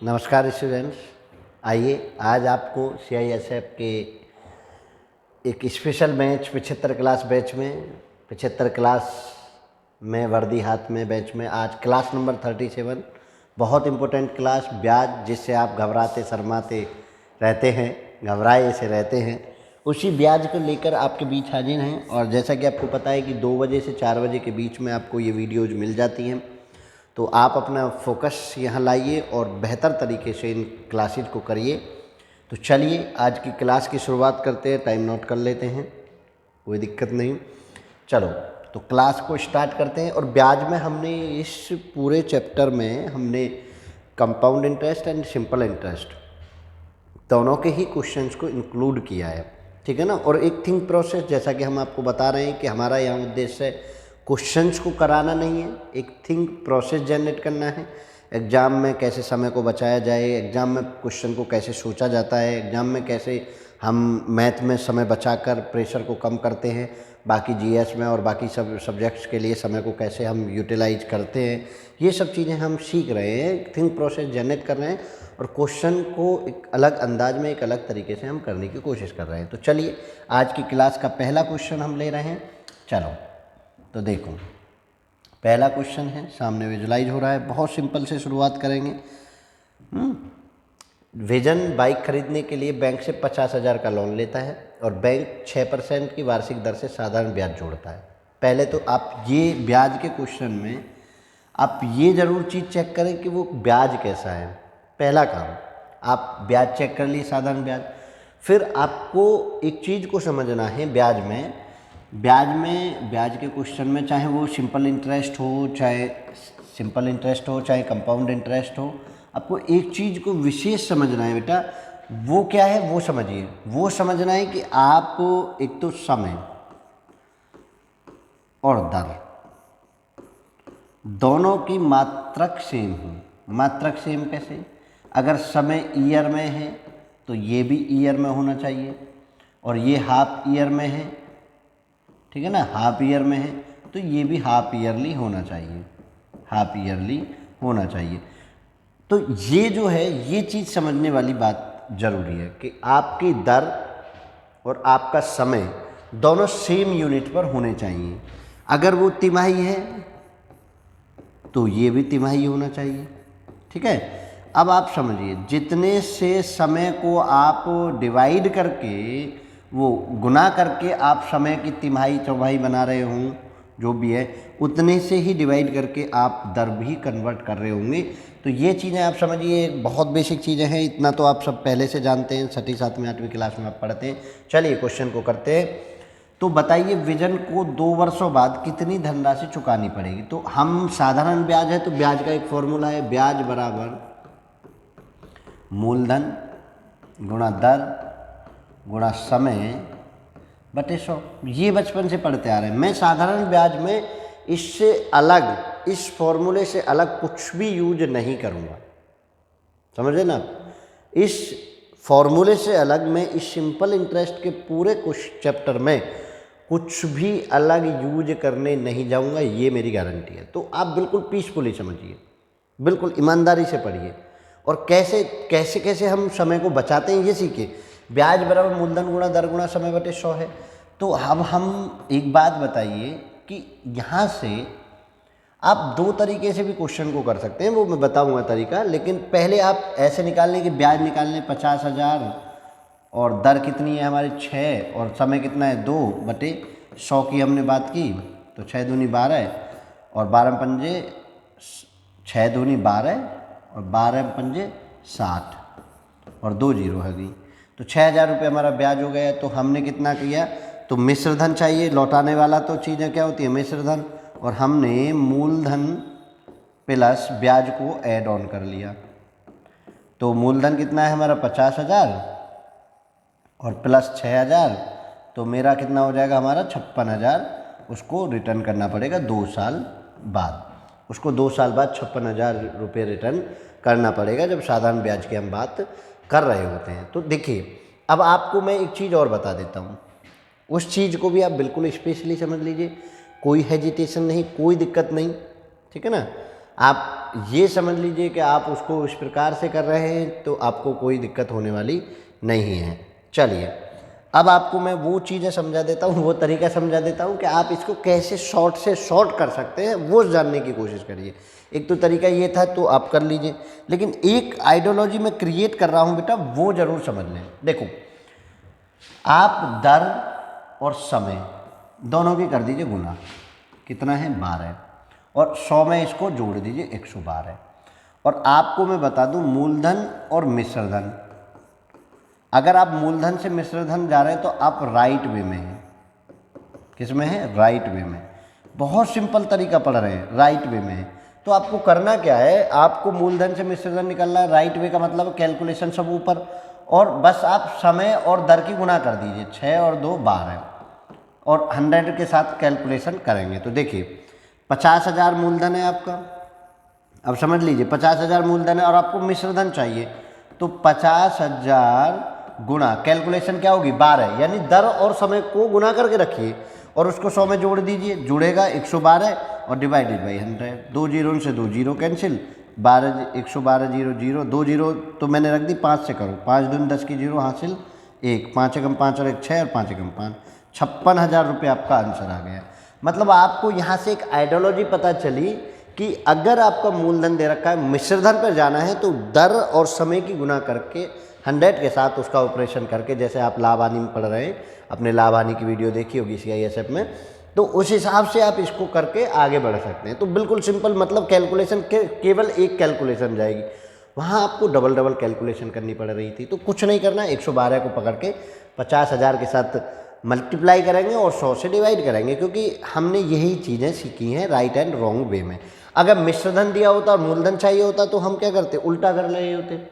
नमस्कार स्टूडेंट्स। आइए आज आपको CISF के एक स्पेशल बैच 75 क्लास बैच में 75 क्लास में वर्दी हाथ में बैच में आज क्लास नंबर 37 बहुत इम्पोर्टेंट क्लास ब्याज, जिससे आप घबराते शर्माते रहते हैं, घबराए से रहते हैं, उसी ब्याज को लेकर आपके बीच हाजिर हैं। और जैसा कि आपको पता है कि 2 बजे से 4 बजे के बीच में आपको ये वीडियोज़ मिल जाती हैं, तो आप अपना फोकस यहाँ लाइए और बेहतर तरीके से इन क्लासेज को करिए। तो चलिए आज की क्लास की शुरुआत करते हैं। टाइम नोट कर लेते हैं, कोई दिक्कत नहीं। चलो तो क्लास को स्टार्ट करते हैं। और ब्याज में हमने इस पूरे चैप्टर में हमने compound interest and simple interest दोनों के ही क्वेश्चंस को इंक्लूड किया है, ठीक है ना। और एक थिंक प्रोसेस, जैसा कि हम आपको बता रहे हैं कि हमारा यहाँ उद्देश्य है क्वेश्चंस को कराना नहीं है, एक थिंक प्रोसेस जनरेट करना है। एग्ज़ाम में कैसे समय को बचाया जाए, एग्ज़ाम में क्वेश्चन को कैसे सोचा जाता है, एग्ज़ाम में कैसे हम मैथ में समय बचाकर प्रेशर को कम करते हैं, बाकी GS में और बाकी सब सब्जेक्ट्स के लिए समय को कैसे हम यूटिलाइज करते हैं, ये सब चीज़ें हम सीख रहे हैं, थिंक प्रोसेस जनरेट कर रहे हैं और क्वेश्चन को एक अलग अंदाज में, एक अलग तरीके से हम करने की कोशिश कर रहे हैं। तो चलिए आज की क्लास का पहला क्वेश्चन हम ले रहे हैं। चलो तो देखो, पहला क्वेश्चन है, सामने विजुलाइज हो रहा है। बहुत सिंपल से शुरुआत करेंगे। विजन बाइक खरीदने के लिए बैंक से 50,000 का लोन लेता है और बैंक 6% की वार्षिक दर से साधारण ब्याज जोड़ता है। पहले तो आप ये ब्याज के क्वेश्चन में आप ये ज़रूर चीज़ चेक करें कि वो ब्याज कैसा है। पहला काम, आप ब्याज चेक कर लिए, साधारण ब्याज। फिर आपको एक चीज़ को समझना है, ब्याज के क्वेश्चन में, चाहे वो सिंपल इंटरेस्ट हो चाहे कंपाउंड इंटरेस्ट हो, आपको एक चीज़ को विशेष समझना है बेटा। वो क्या है वो समझिए। वो समझना है कि आप एक तो समय और दर दोनों की मात्रक सेम हो। मात्रक सेम कैसे? अगर समय ईयर में है तो ये भी ईयर में होना चाहिए, और ये हाफ ईयर में है, ठीक है ना, हाफ ईयर में है तो ये भी हाफ ईयरली होना चाहिए, हाफ ईयरली होना चाहिए। तो ये जो है, ये चीज़ समझने वाली बात ज़रूरी है कि आपकी दर और आपका समय दोनों सेम यूनिट पर होने चाहिए। अगर वो तिमाही है तो ये भी तिमाही होना चाहिए, ठीक है। अब आप समझिए, जितने से समय को आप डिवाइड करके, वो गुना करके आप समय की तिमाही चौमाही बना रहे हों, जो भी है, उतने से ही डिवाइड करके आप दर भी कन्वर्ट कर रहे होंगे। तो ये चीज़ें आप समझिए, बहुत बेसिक चीज़ें हैं, इतना तो आप सब पहले से जानते हैं, 6ठी 7वीं 8वीं क्लास में आप पढ़ते हैं। चलिए क्वेश्चन को करते हैं। तो बताइए, विजन को 2 वर्षों बाद कितनी धनराशि चुकानी पड़ेगी। तो हम साधारण ब्याज है तो ब्याज का एक फॉर्मूला है, ब्याज बराबर मूलधन गुणा दर गुणा समय बटे 100। ये बचपन से पढ़ते आ रहे हैं। मैं साधारण ब्याज में इससे अलग, इस फॉर्मूले से अलग कुछ भी यूज नहीं करूँगा, समझे ना। इस फॉर्मूले से अलग मैं इस सिंपल इंटरेस्ट के पूरे कुछ चैप्टर में कुछ भी अलग यूज करने नहीं जाऊँगा, ये मेरी गारंटी है। तो आप बिल्कुल पीसफुली समझिए, बिल्कुल ईमानदारी से पढ़िए, और कैसे कैसे कैसे हम समय को बचाते हैं ये सीखिए। ब्याज बराबर मूलधन गुणा दर गुणा समय बटे 100 है। तो अब हम एक बात बताइए कि यहाँ से आप 2 तरीके से भी क्वेश्चन को कर सकते हैं, वो मैं बताऊंगा तरीका। लेकिन पहले आप ऐसे निकालने कि ब्याज निकालने 50,000 और दर कितनी है हमारी 6 और समय कितना है 2 बटे 100 की हमने बात की। तो 6 दूनी 12 और 12 पंजे 6 दूनी 12 और 12 पंजे 60 और 2 जीरो है गई। तो 6,000 रुपये हमारा ब्याज हो गया। तो हमने कितना किया, तो मिश्र धन चाहिए, लौटाने वाला तो चीज़ें क्या होती है, मिश्र धन, और हमने मूलधन प्लस ब्याज को ऐड ऑन कर लिया। तो मूलधन कितना है हमारा 50,000 और प्लस 6,000, तो मेरा कितना हो जाएगा हमारा 56,000। उसको रिटर्न करना पड़ेगा 2 साल बाद। उसको 2 साल बाद 56,000 रुपये रिटर्न करना पड़ेगा, जब साधारण ब्याज की हम बात कर रहे होते हैं। तो देखिए, अब आपको मैं एक चीज़ और बता देता हूँ, उस चीज़ को भी आप बिल्कुल स्पेशली समझ लीजिए, कोई हेजिटेशन नहीं, कोई दिक्कत नहीं, ठीक है ना। आप ये समझ लीजिए कि आप उसको इस प्रकार से कर रहे हैं तो आपको कोई दिक्कत होने वाली नहीं है। चलिए अब आपको मैं वो चीज़ें समझा देता हूँ, वो तरीका समझा देता हूँ कि आप इसको कैसे शॉर्ट से शॉर्ट कर सकते हैं, वो जानने की कोशिश करिए। एक तो तरीका ये था तो आप कर लीजिए, लेकिन एक आइडियोलॉजी मैं क्रिएट कर रहा हूँ बेटा, वो ज़रूर समझ लें। देखो आप दर और समय दोनों की कर दीजिए गुना, कितना है 12, और 100 में इसको जोड़ दीजिए 112। और आपको मैं बता दूं मूलधन और मिश्रधन, अगर आप मूलधन से मिश्रधन जा रहे हैं तो आप राइट वे में हैं। किस में है? राइट वे में। बहुत सिंपल तरीका पढ़ रहे हैं, राइट वे में है। तो आपको करना क्या है, आपको मूलधन से मिश्रधन निकालना है। राइट वे का मतलब कैलकुलेशन सब ऊपर, और बस आप समय और दर की गुना कर दीजिए, 6 और 2 12, और 100 के साथ कैलकुलेशन करेंगे। तो देखिए 50,000 मूलधन है आपका, अब समझ लीजिए 50,000 मूलधन है और आपको मिश्रधन चाहिए, तो 50,000 गुणा कैलकुलेशन क्या होगी 12, यानी दर और समय को गुना करके रखिए और उसको 100 में जोड़ दीजिए, जुड़ेगा 112 और डिवाइडेड बाई 100। 2 जीरो से 2 zero cancel, 12 112 zero zero, 2 zero तो मैंने रख दी, 5 से करो, 5 दूनी 10 की जीरो हासिल, 1 5 एकम 5 और 1 6 और 5 एकम 5, 56,000 रुपये आपका आंसर आ गया। मतलब आपको यहाँ से एक आइडियोलॉजी पता चली कि अगर आपका मूलधन दे रखा है, मिश्रधन पर जाना है तो दर और समय की गुना करके 100 के साथ उसका ऑपरेशन करके, जैसे आप लाभ हानि में पढ़ रहे हैं, अपने लाभ हानि की वीडियो देखी होगी CISF में, तो उस हिसाब से आप इसको करके आगे बढ़ सकते हैं। तो बिल्कुल सिंपल, मतलब कैलकुलेशन केवल एक कैलकुलेशन जाएगी, वहाँ आपको डबल डबल कैलकुलेशन करनी पड़ रही थी। तो कुछ नहीं करना, 112 को पकड़ के 50,000 के साथ मल्टीप्लाई करेंगे और 100 से डिवाइड करेंगे, क्योंकि हमने यही चीज़ें सीखी हैं राइट एंड रॉन्ग वे में। अगर मिश्रधन दिया होता और मूलधन चाहिए होता तो हम क्या करते, उल्टा कर रहे होते।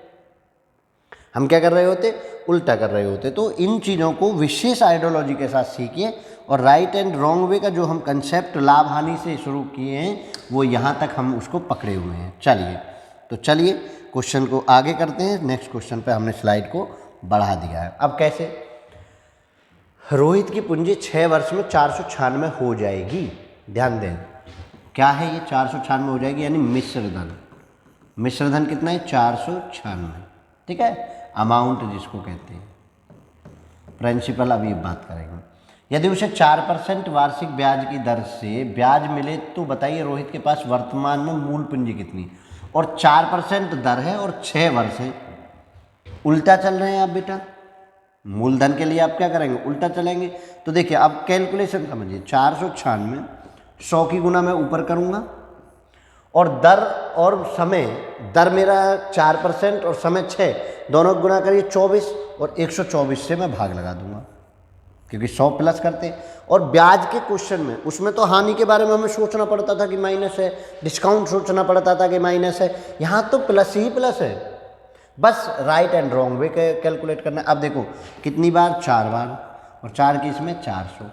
हम क्या कर रहे होते, उल्टा कर रहे होते। तो इन चीज़ों को विशेष आइडियोलॉजी के साथ सीखिए, और राइट एंड रॉन्ग वे का जो हम कंसेप्ट लाभ हानि से शुरू किए हैं वो यहाँ तक हम उसको पकड़े हुए हैं। चलिए क्वेश्चन को आगे करते हैं। नेक्स्ट क्वेश्चन पे हमने स्लाइड को बढ़ा दिया है। अब कैसे, रोहित की पूंजी 6 वर्ष में 496 हो जाएगी। ध्यान दें, क्या है ये 496 हो जाएगी, यानी मिश्रधन। मिश्रधन कितना है 496, ठीक है, अमाउंट जिसको कहते हैं, प्रिंसिपल अभी बात करेंगे। यदि उसे 4% वार्षिक ब्याज की दर से ब्याज मिले तो बताइए रोहित के पास वर्तमान में मूल पूंजी कितनी। और 4% दर है और 6 वर्ष है, उल्टा चल रहे हैं आप बेटा। मूलधन के लिए आप क्या करेंगे, उल्टा चलेंगे। तो देखिए अब कैलकुलेशन समझिए, 496 100 की गुना मैं ऊपर करूँगा, और दर और समय, दर मेरा 4% और समय 6, दोनों गुना करिए 24, और 124 से मैं भाग लगा दूंगा, क्योंकि 100 प्लस करते हैं। और ब्याज के क्वेश्चन में, उसमें तो हानि के बारे में हमें सोचना पड़ता था कि माइनस है, डिस्काउंट सोचना पड़ता था कि माइनस है, यहाँ तो प्लस ही प्लस है। बस right and wrong way calculate करना है। अब देखो कितनी बार, 4 बार, और 4 की इसमें 400।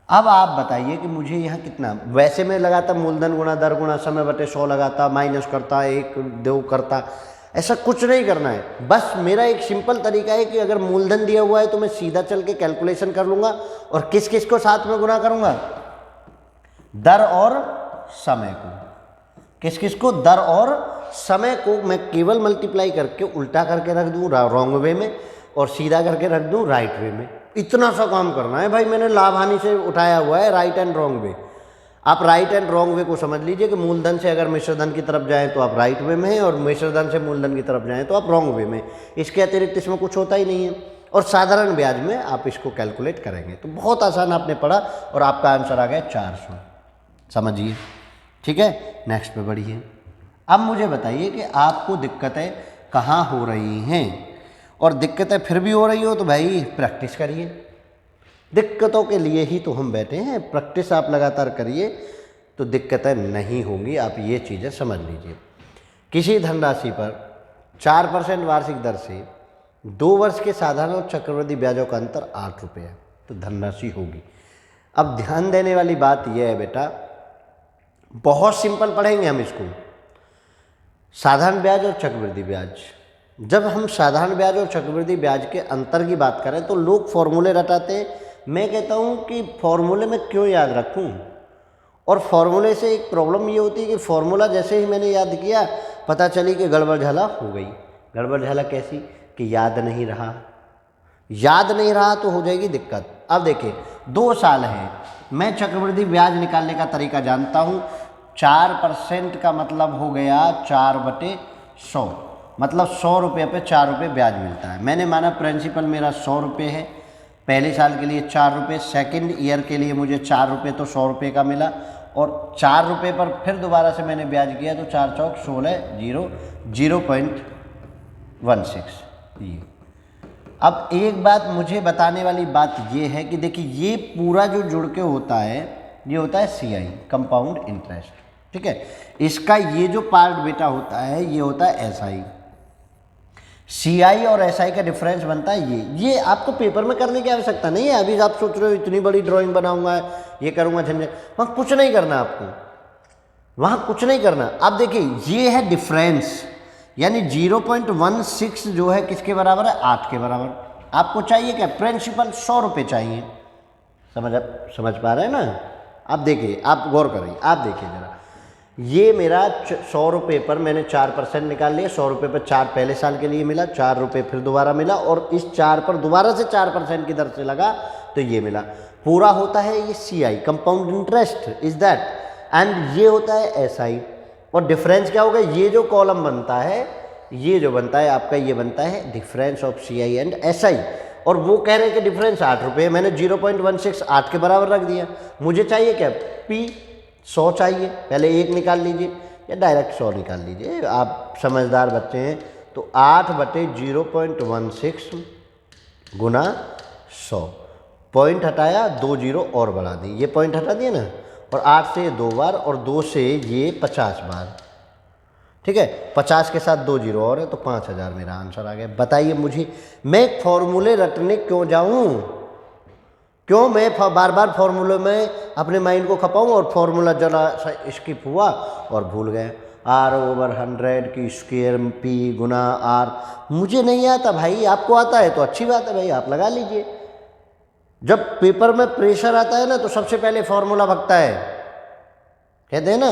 अब आप बताइए कि मुझे यहाँ कितना, वैसे मैं लगाता मूलधन गुणा दर गुणा समय बटे 100 लगाता, माइनस करता, 1 2 करता, ऐसा कुछ नहीं करना है। बस मेरा एक सिंपल तरीका है कि अगर मूलधन दिया हुआ है तो मैं सीधा चल के कैलकुलेशन कर लूँगा, और किस किस को साथ में गुणा करूँगा, दर और समय को। किस किस को, दर और समय को मैं केवल मल्टीप्लाई करके उल्टा करके रख दूँ रॉन्ग वे में, और सीधा करके रख दूँ राइट वे में। इतना सा काम करना है भाई, मैंने लाभ हानि से उठाया हुआ है राइट एंड रॉन्ग वे। आप राइट एंड रॉन्ग वे को समझ लीजिए कि मूलधन से अगर मिश्रधन की तरफ जाएं तो आप राइट वे में हैं, और मिश्रधन से मूलधन की तरफ जाएं तो आप रॉन्ग वे में। इसके अतिरिक्त इसमें कुछ होता ही नहीं है। और साधारण ब्याज में आप इसको कैलकुलेट करेंगे तो बहुत आसान आपने पढ़ा, और आपका आंसर आ गया 400। समझिए, ठीक है। नेक्स्ट पे बढ़िए। अब मुझे बताइए कि आपको दिक्कतें कहाँ हो रही हैं, और दिक्कतें फिर भी हो रही हो तो भाई प्रैक्टिस करिए। दिक्कतों के लिए ही तो हम बैठे हैं, प्रैक्टिस आप लगातार करिए तो दिक्कतें नहीं होंगी। आप ये चीज़ें समझ लीजिए। किसी धनराशि पर 4% वार्षिक दर से 2 वर्ष के साधारण और चक्रवृद्धि ब्याजों का अंतर 8 रुपये है, तो धनराशि होगी। अब ध्यान देने वाली बात यह है बेटा, बहुत सिंपल पढ़ेंगे हम इसको, साधारण ब्याज और चक्रवृद्धि ब्याज। जब हम साधारण ब्याज और चक्रवृद्धि ब्याज के अंतर की बात करें तो लोग फॉर्मूले रटाते हैं। मैं कहता हूँ कि फॉर्मूले में क्यों याद रखूँ, और फॉर्मूले से एक प्रॉब्लम ये होती है कि फॉर्मूला जैसे ही मैंने याद किया पता चली कि गड़बड़ झाला हो गई। गड़बड़ झाला कैसी कि याद नहीं रहा, याद नहीं रहा तो हो जाएगी दिक्कत। अब देखिए 2 साल है, मैं चक्रवृद्धि ब्याज निकालने का तरीका जानता हूँ। 4% का मतलब हो गया 4/100, मतलब 100 रुपये पे 4 रुपये ब्याज मिलता है। मैंने माना प्रिंसिपल मेरा 100 रुपये है, पहले साल के लिए 4 रुपये, सेकेंड ईयर के लिए मुझे 4 रुपये, तो 100 रुपये का मिला। और 4 रुपये पर फिर दोबारा से मैंने ब्याज किया तो 4 चौक 16, 0.16 ये। अब एक बात मुझे बताने वाली बात ये है कि देखिए ये पूरा जो जुड़ के होता है ये होता है CI, कंपाउंड इंटरेस्ट, ठीक है। इसका ये जो पार्ट बेटा होता है ये होता है SI। CI और SI का डिफरेंस बनता है ये आपको पेपर में करने की आवश्यकता नहीं है। अभी आप सोच रहे हो इतनी बड़ी ड्राइंग बनाऊंगा, ये करूंगा, झंझट, वहाँ कुछ नहीं करना आपको, वहाँ कुछ नहीं करना। अब देखिए ये है डिफरेंस, यानी 0.16 जो है किसके बराबर है, 8 के बराबर। आपको चाहिए क्या, प्रिंसिपल 100 रुपये चाहिए। समझ पा रहे हैं ना। अब देखिए आप गौर करिए, आप देखिए जरा, ये मेरा 100 रुपये पर मैंने 4% निकाल लिया। 100 रुपये पर 4 पहले साल के लिए मिला, 4 रुपये फिर दोबारा मिला, और इस 4 पर दोबारा से 4% की दर से लगा तो ये मिला। पूरा होता है ये CI, compound interest is that, and ये होता है SI। और डिफरेंस क्या होगा, ये जो कॉलम बनता है, ये जो बनता है आपका, ये बनता है difference of CI and SI। और वो कह रहे हैं कि डिफरेंस 8 रुपये, मैंने 0.16 8 के बराबर रख दिया। मुझे चाहिए क्या, P 100 चाहिए। पहले 1 निकाल लीजिए या डायरेक्ट 100 निकाल लीजिए, आप समझदार बच्चे हैं। तो 8/0.16 गुना 100, पॉइंट हटाया, 2 जीरो और बढ़ा दी, ये पॉइंट हटा दिए ना, और 8 से 2 बार और 2 से ये 50 बार, ठीक है। 50 के साथ 2 जीरो और है तो 5000 मेरा आंसर आ गया। बताइए मुझे, मैं फॉर्मूले रटने क्यों जाऊं, क्यों मैं बार बार फॉर्मूले में अपने माइंड को खपाऊं, और फॉर्मूला जरा स्किप हुआ और भूल गए। R/100 की स्क्वायर P गुना R, मुझे नहीं आता भाई, आपको आता है तो अच्छी बात है भाई, आप लगा लीजिए। जब पेपर में प्रेशर आता है ना तो सबसे पहले फॉर्मूला भगता है, कहते हैं ना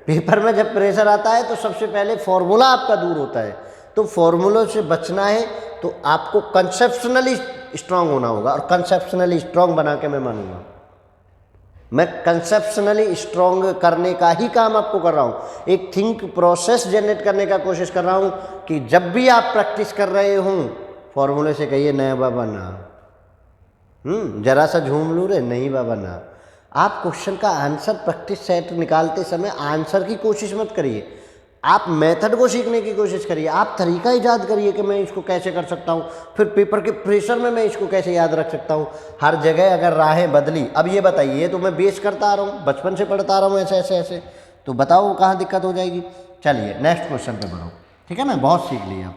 पेपर में जब प्रेशर आता है तो सबसे पहले फॉर्मूला आपका दूर होता है। तो फॉर्मूलों से बचना है तो आपको कंसेप्शनली स्ट्रांग होना होगा, और कंसेप्शनली स्ट्रांग बना के मैं मानूंगा। मैं कंसेप्शनली स्ट्रांग करने का ही काम आपको कर रहा हूँ, एक थिंक प्रोसेस जनरेट करने का कोशिश कर रहा हूँ कि जब भी आप प्रैक्टिस कर रहे हों फॉर्मूले से कहिए नहीं बाबा ना, जरा सा झूम लूँ रे, नहीं बाबा ना। आप क्वेश्चन का आंसर प्रैक्टिस सेट निकालते समय आंसर की कोशिश मत करिए, आप मेथड को सीखने की कोशिश करिए, आप तरीका ईजाद करिए कि मैं इसको कैसे कर सकता हूँ, फिर पेपर के प्रेशर में मैं इसको कैसे याद रख सकता हूँ। हर जगह अगर राहें बदली, अब ये बताइए, ये तो मैं बेस करता आ रहा हूँ, बचपन से पढ़ता आ रहा हूँ ऐसे ऐसे ऐसे, तो बताओ कहाँ दिक्कत हो जाएगी। चलिए नेक्स्ट क्वेश्चन पे बढ़ो, ठीक है ना, बहुत सीख लिया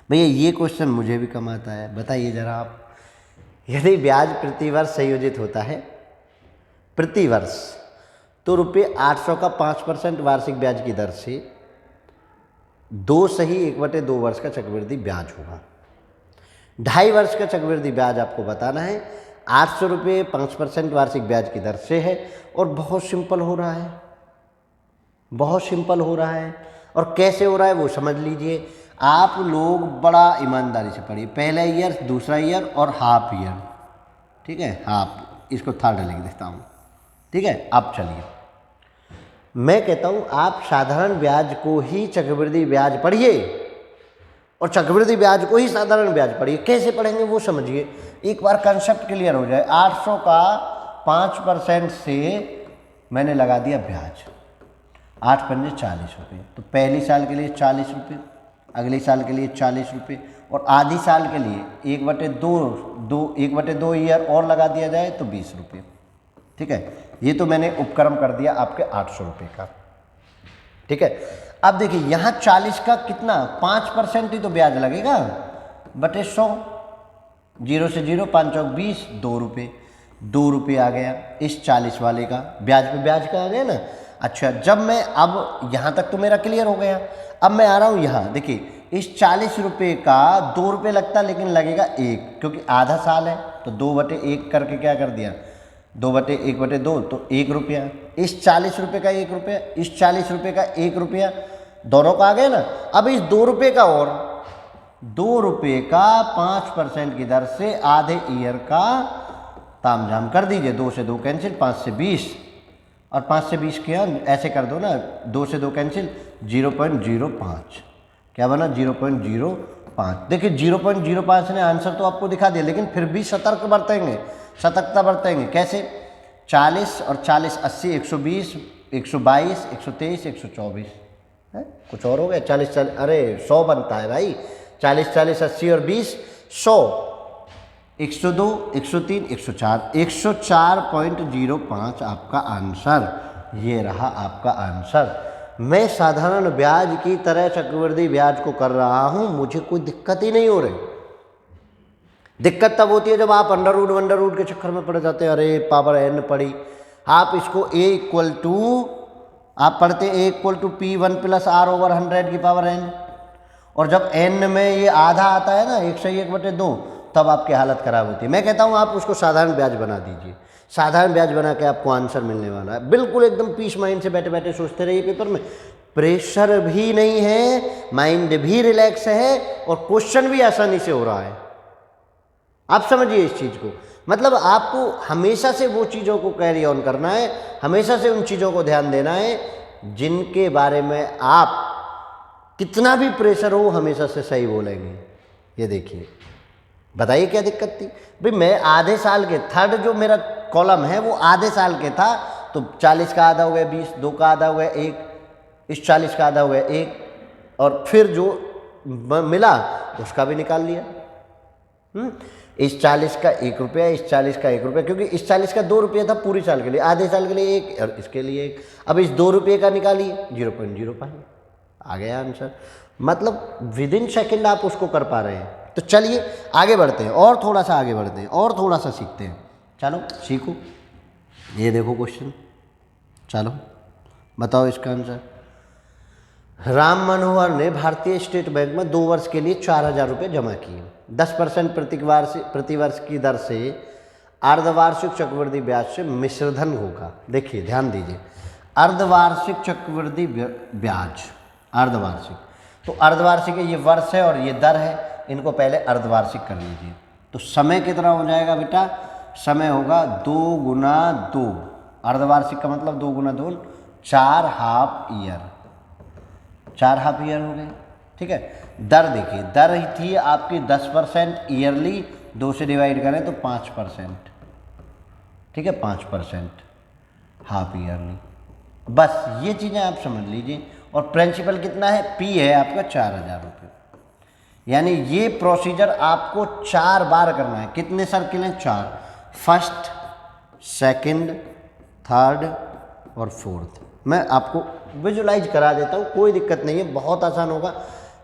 भैया। ये क्वेश्चन मुझे भी कम आता है, बताइए जरा आप। यदि ब्याज प्रतिवर्ष संयोजित होता है प्रतिवर्ष, तो ₹800 का 5% वार्षिक ब्याज की दर से 2 सही 1/2 वर्ष का चक्रवृद्धि ब्याज होगा। 2.5 वर्ष का चक्रवृद्धि ब्याज आपको बताना है। 800 रुपये 5% वार्षिक ब्याज की दर से है, और बहुत सिंपल हो रहा है, बहुत सिंपल हो रहा है। और कैसे हो रहा है वो समझ लीजिए। आप लोग बड़ा ईमानदारी से पढ़िए, पहला ईयर, दूसरा ईयर और हाफ ईयर, ठीक है, हाफ, इसको थर्ड लिख देता हूँ, ठीक है। अब चलिए, मैं कहता हूँ आप साधारण ब्याज को ही चक्रवृद्धि ब्याज पढ़िए, और चक्रवृद्धि ब्याज को ही साधारण ब्याज पढ़िए। कैसे पढ़ेंगे वो समझिए, एक बार कंसेप्ट क्लियर हो जाए। 800 का 5% से मैंने लगा दिया ब्याज, 8 पंजे 40 रुपये, तो पहली साल के लिए 40 रुपये, अगले साल के लिए 40 रुपये, और आधी साल के लिए 1/2 ईयर और लगा दिया जाए तो 20 रुपये, ठीक है। ये तो मैंने उपक्रम कर दिया आपके 800 रुपये का, ठीक है। अब देखिए यहाँ 40 का कितना, 5% ही तो ब्याज लगेगा बटे 100, 0 से 0, 5 चौक 20, 2 रुपये, 2 रुपये आ गया इस 40 वाले का, ब्याज पे ब्याज का आ गया ना। अच्छा, जब मैं, अब यहाँ तक तो मेरा क्लियर हो गया। अब मैं आ रहा हूँ यहाँ, देखिए इस 40 रुपये का 2 रुपये लगता, लेकिन लगेगा 1, क्योंकि आधा साल है, तो 2/1 करके क्या कर दिया, 2/1/2 तो 1 रुपया, इस 40 रुपये का 1 रुपया, इस 40 रुपये का 1 रुपया, दोनों का आ गया ना। अब इस 2 रुपये का और 2 रुपये का 5% की दर से आधे ईयर का तामझाम कर दीजिए। 2 से 2 कैंसिल, 5 से 20, और 5 से 20 किया ऐसे कर दो ना, 2 से 2 कैंसिल, 0.05 क्या बना 0.05। देखिए 0.05 ने आंसर तो आपको दिखा दिया, लेकिन फिर भी सतर्कता बरतेंगे। कैसे? 40 और 40 80, 120, 122, 123, 124 है, कुछ और हो गया। 40 अरे 100 बनता है भाई, 40 40 80 और 20 100, 102, 103, 104, 104.05 आपका आंसर। ये रहा आपका आंसर। मैं साधारण ब्याज की तरह चक्रवृद्धि ब्याज को कर रहा हूं, मुझे कोई दिक्कत ही नहीं हो रही। दिक्कत तब होती है जब आप अंडर रूट के चक्कर में पड़ जाते हैं। अरे पावर n पड़ी, आप इसको आप पढ़ते P1 + R/100 की पावर n, और जब n में ये आधा आता है ना 101/2, तब आपकी हालत खराब होती है। मैं कहता हूँ आप उसको साधारण ब्याज बना दीजिए। साधारण ब्याज बना के आपको आंसर मिलने वाला है। बिल्कुल एकदम पीस माइंड से बैठे बैठे सोचते रहिए पेपर में, प्रेशर भी नहीं है, माइंड भी रिलैक्स है, और क्वेश्चन भी आसानी से हो रहा है। आप समझिए इस चीज़ को, मतलब आपको हमेशा से वो चीज़ों को कैरी ऑन करना है, हमेशा से उन चीज़ों को ध्यान देना है जिनके बारे में आप कितना भी प्रेशर हो हमेशा से सही बोलेंगे। ये देखिए, बताइए क्या दिक्कत थी भाई। मैं आधे साल के, थर्ड जो मेरा कॉलम है वो आधे साल के था, तो 40 का आधा हो गया 20, 2 का आधा हो गया 1, इस 40 का आधा हो गया 1, और फिर जो मिला उसका भी निकाल लिया। इस 40 का 1 रुपया, इस 40 का 1 रुपया, क्योंकि इस 40 का 2 रुपया था पूरी साल के लिए, आधे साल के लिए 1 और इसके लिए 1। अब इस 2 रुपये का निकालिए, 0.05 आ गया आंसर। मतलब विद इन सेकेंड आप उसको कर पा रहे हैं। तो चलिए आगे बढ़ते हैं, और थोड़ा सा आगे बढ़ते हैं, और थोड़ा सा सीखते हैं। चलो सीखो, ये देखो क्वेश्चन, चलो बताओ इसका आंसर। राम मनोहर ने भारतीय स्टेट बैंक में 2 वर्ष के लिए 4000 रुपये जमा किए। 10% प्रतिवर्ष की दर से अर्धवार्षिक चक्रवृद्धि ब्याज से मिश्रधन होगा। देखिए ध्यान दीजिए, अर्धवार्षिक चक्रवृद्धि ब्याज, अर्धवार्षिक, तो अर्धवार्षिक ये वर्ष है और ये दर है, इनको पहले अर्धवार्षिक कर लीजिए। तो समय कितना हो जाएगा बेटा? समय होगा 2 × 2, अर्धवार्षिक का मतलब 2 × 2, 4 हाफ ईयर, 4 हाफ ईयर हो गए। ठीक है, दर देखिए, दर ही थी आपकी 10% ईयरली, 2 से डिवाइड करें तो 5%। ठीक है, 5% हाफ ईयरली। बस ये चीज़ें आप समझ लीजिए। और प्रिंसिपल कितना है? P है आपका 4000 रुपये। यानी ये प्रोसीजर आपको 4 बार करना है। कितने सर्किल हैं? 4, फर्स्ट, सेकंड, थर्ड और फोर्थ। मैं आपको विजुलाइज करा देता हूँ, कोई दिक्कत नहीं है, बहुत आसान होगा।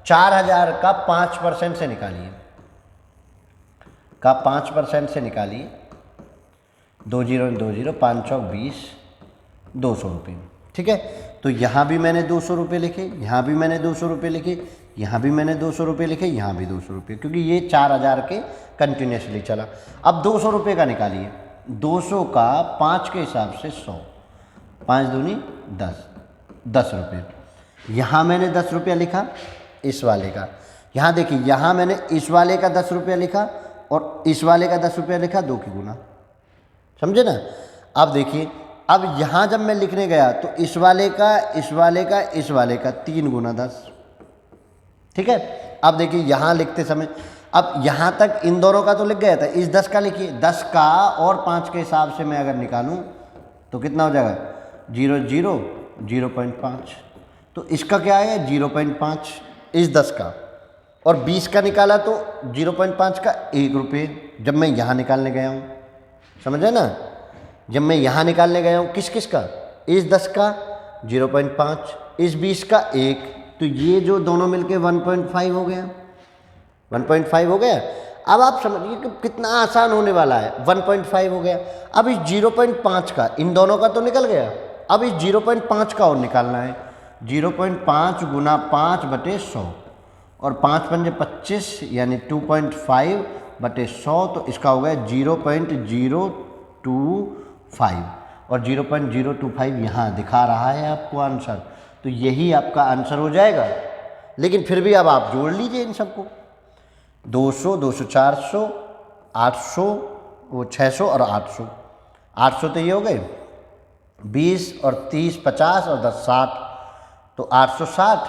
4000 का 5% से निकालिए, 5% से निकालिए, 2 0 2 0, 5 चौक 20, 200 रुपये। ठीक है, तो यहाँ भी मैंने 200 रुपये लिखे, यहाँ भी मैंने 200 रुपये लिखे, यहाँ भी मैंने 200 रुपये लिखे, यहाँ भी 200 रुपये, क्योंकि ये 4000 के कंटिन्यूसली चला। अब 200 रुपये का निकालिए, 200 का 5 के हिसाब से 100, 5 दूनी 10, 10 रुपये। यहाँ मैंने 10 रुपया लिखा इस वाले का, यहाँ देखिए, यहाँ मैंने इस वाले का 10 रुपया लिखा और इस वाले का 10 रुपया लिखा, 2 की गुना, समझे ना। अब देखिए, अब यहाँ जब मैं लिखने गया तो इस वाले का, इस वाले का, इस वाले का 3 × 10। ठीक है, अब देखिए यहाँ लिखते समय, अब यहाँ तक इन दोनों का तो लिख गया था, इस 10 का लिखिए, 10 का और 5 के हिसाब से मैं अगर निकालूं तो कितना हो जाएगा? 0 0 0.5। तो इसका क्या है? 0.5 इस 10 का, और 20 का निकाला तो 0.5 का 1 रुपये। जब मैं यहाँ निकालने गया हूँ, समझे ना, जब मैं यहाँ निकालने गया हूँ किस किस का? इस 10 का 0.5, इस 20 का 1, तो ये जो दोनों मिलके 1.5 हो गया, 1.5 हो गया। अब आप समझिए कि कितना आसान होने वाला है, 1.5 हो गया। अब इस 0.5 का, इन दोनों का तो निकल गया, अब इस 0.5 का और निकालना है। 0.5 × 5/100, और 5 पंजे 25, यानी 2.5/100, तो इसका हो गया 0.02 5 और 0.025 यहाँ दिखा रहा है आपको आंसर, तो यही आपका आंसर हो जाएगा। लेकिन फिर भी अब आप जोड़ लीजिए इन सबको, 200, 200, 400, 800, वो 600 और 800, 800 तो ये हो गए, 20 और 30 50 और 10 60, तो 860